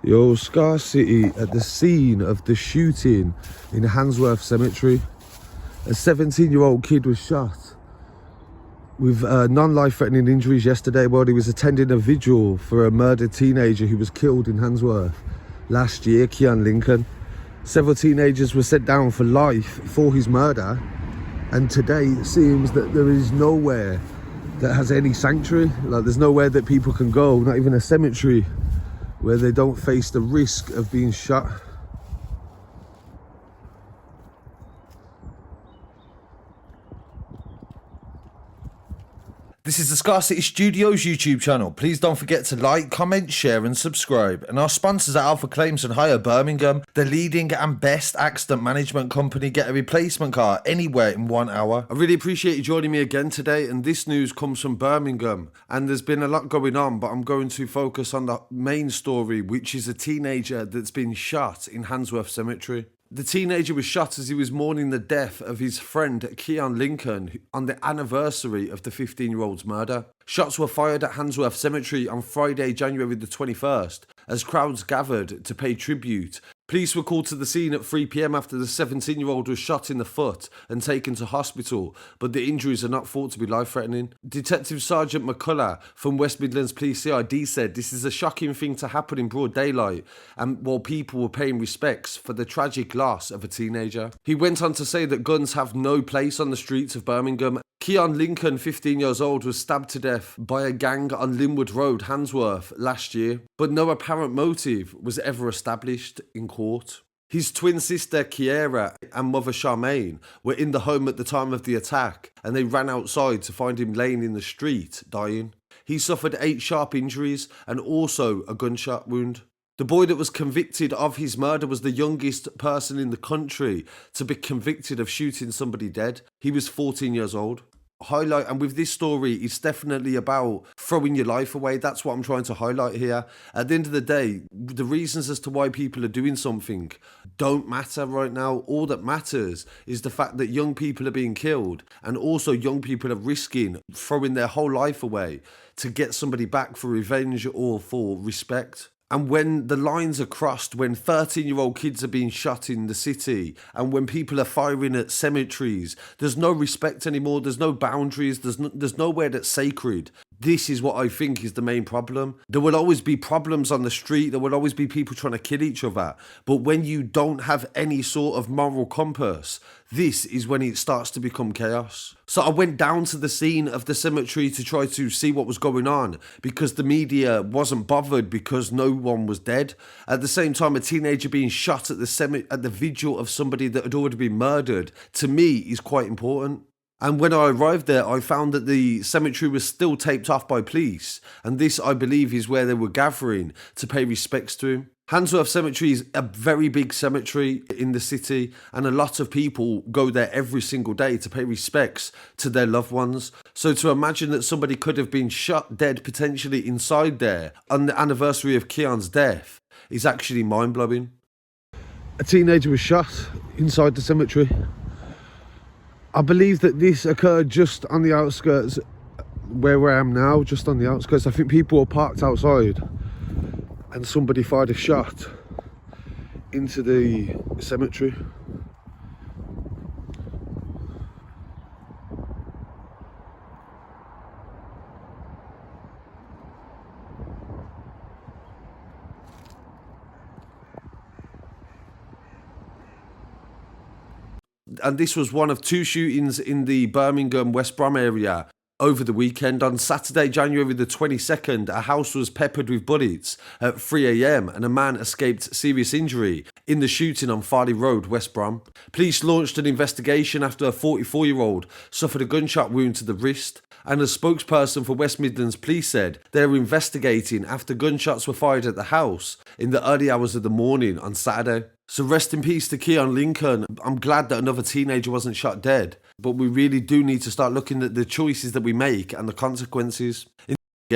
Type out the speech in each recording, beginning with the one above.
Yo, Scarcity at the scene of the shooting in Handsworth Cemetery. A 17-year-old kid was shot with non-life-threatening injuries yesterday while he was attending a vigil for a murdered teenager who was killed in Handsworth last year, Keon Lincoln. Several teenagers were set down for life for his murder, and today it seems that there is nowhere that has any sanctuary. Like, there's nowhere that people can go, not even a cemetery, where they don't face the risk of being shot. This is the Scarcity Studios YouTube channel. Please don't forget to like, comment, share and subscribe. And our sponsors at Alpha Claims and Hire Birmingham, the leading and best accident management company. Get a replacement car anywhere in 1 hour. I really appreciate you joining me again today, and this news comes from Birmingham. And there's been a lot going on, but I'm going to focus on the main story, which is a teenager that's been shot in Handsworth Cemetery. The teenager was shot as he was mourning the death of his friend Keon Lincoln on the anniversary of the 15-year-old's murder. Shots were fired at Handsworth Cemetery on Friday, January the 21st, as crowds gathered to pay tribute. Police were called to the scene at 3 p.m. after the 17-year-old was shot in the foot and taken to hospital, but the injuries are not thought to be life-threatening. Detective Sergeant McCullough from West Midlands Police CID said this is a shocking thing to happen in broad daylight, and while people were paying respects for the tragic loss of a teenager. He went on to say that guns have no place on the streets of Birmingham. Keon Lincoln, 15 years old, was stabbed to death by a gang on Linwood Road, Handsworth, last year, but no apparent motive was ever established in court. His twin sister Kiera and mother Charmaine were in the home at the time of the attack, and they ran outside to find him laying in the street, dying. He suffered 8 sharp injuries and also a gunshot wound. The boy that was convicted of his murder was the youngest person in the country to be convicted of shooting somebody dead. He was 14 years old. Highlight, and with this story, it's definitely about throwing your life away. That's what I'm trying to highlight here. At the end of the day, the reasons as to why people are doing something don't matter right now. All that matters is the fact that young people are being killed, and also young people are risking throwing their whole life away to get somebody back for revenge or for respect. And when the lines are crossed, when 13-year-old kids are being shot in the city, and when people are firing at cemeteries, there's no respect anymore, there's no boundaries, there's nowhere that's sacred. This is what I think is the main problem. There will always be problems on the street, there will always be people trying to kill each other, but when you don't have any sort of moral compass, this is when it starts to become chaos. So I went down to the scene of the cemetery to try to see what was going on, because the media wasn't bothered because no one was dead. At the same time, a teenager being shot at the vigil of somebody that had already been murdered, to me, is quite important. And when I arrived there, I found that the cemetery was still taped off by police, and this, I believe, is where they were gathering to pay respects to him. Handsworth Cemetery is a very big cemetery in the city, and a lot of people go there every single day to pay respects to their loved ones. So to imagine that somebody could have been shot dead potentially inside there on the anniversary of Keon's death is actually mind-blowing. A teenager was shot inside the cemetery. I believe that this occurred just on the outskirts where I am now, just on the outskirts. I think people were parked outside and somebody fired a shot into the cemetery. And this was one of 2 shootings in the Birmingham, West Brom area over the weekend. On Saturday, January the 22nd, a house was peppered with bullets at 3 a.m. and a man escaped serious injury in the shooting on Farley Road, West Brom. Police launched an investigation after a 44-year-old suffered a gunshot wound to the wrist, and a spokesperson for West Midlands Police said they were investigating after gunshots were fired at the house in the early hours of the morning on Saturday. So rest in peace to Keon Lincoln. I'm glad that another teenager wasn't shot dead, but we really do need to start looking at the choices that we make and the consequences.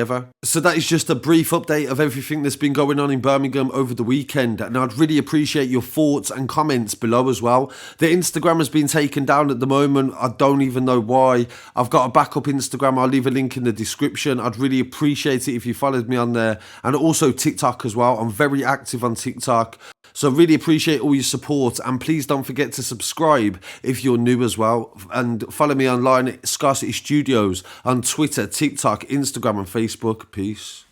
together. So that is just a brief update of everything that's been going on in Birmingham over the weekend, and I'd really appreciate your thoughts and comments below as well. The Instagram has been taken down at the moment. I don't even know why. I've got a backup Instagram. I'll leave a link in the description. I'd really appreciate it if you followed me on there, and also TikTok as well. I'm very active on TikTok. So really appreciate all your support, and please don't forget to subscribe if you're new as well, and follow me online at Scarcity Studios on Twitter, TikTok, Instagram and Facebook. Peace.